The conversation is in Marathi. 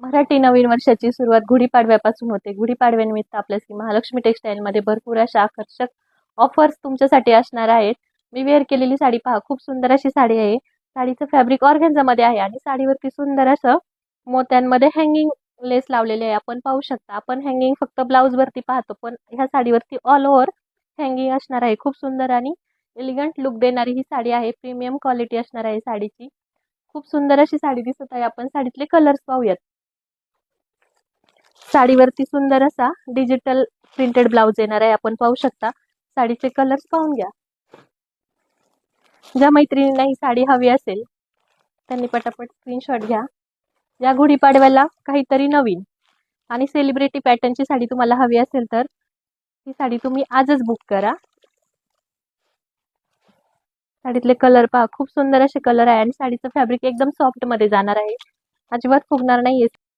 मराठी नवीन वर्षाची सुरुवात गुढीपाडव्यापासून होते. गुढीपाडव्यानिमित्त आपल्या श्री महालक्ष्मी टेक्सटाईलमध्ये भरपूर अशा आकर्षक ऑफर्स तुमच्यासाठी असणार आहेत. मी वेअर केलेली साडी पहा, खूप सुंदर अशी साडी आहे. साडीचं फॅब्रिक ऑर्गेन्झामध्ये आहे आणि साडीवरती सुंदर असं मोत्यांमध्ये हँगिंग लेस लावलेले आहे. आपण पाहू शकता. आपण हँगिंग फक्त ब्लाऊज वरती पाहतो, पण ह्या साडीवरती ऑल ओव्हर हँगिंग असणार आहे. खूप सुंदर आणि एलिगंट लुक देणारी ही साडी आहे. प्रीमियम क्वालिटी असणार आहे साडीची. खूप सुंदर अशी साडी दिसत आहे. आपण साडीतले कलर्स पाहूयात. साडीवरती सुंदर असा डिजिटल प्रिंटेड ब्लाउज येणार आहे. आपण पाहू शकता. साडीचे कलर्स पाहून घ्या. ज्या मैत्रिणींना ही साडी हवी असेल त्यांनी पटापट स्क्रीनशॉट घ्या. या गुढीपाडव्याला काहीतरी नवीन आणि सेलिब्रिटी पॅटर्नची साडी तुम्हाला हवी असेल तर ही साडी तुम्ही आजच बुक करा. साडीतले कलर पहा, खूप सुंदर असे कलर आहे आणि साडीचं फॅब्रिक एकदम सॉफ्ट मध्ये जाणार आहे. अजिबात फुगणार नाहीये.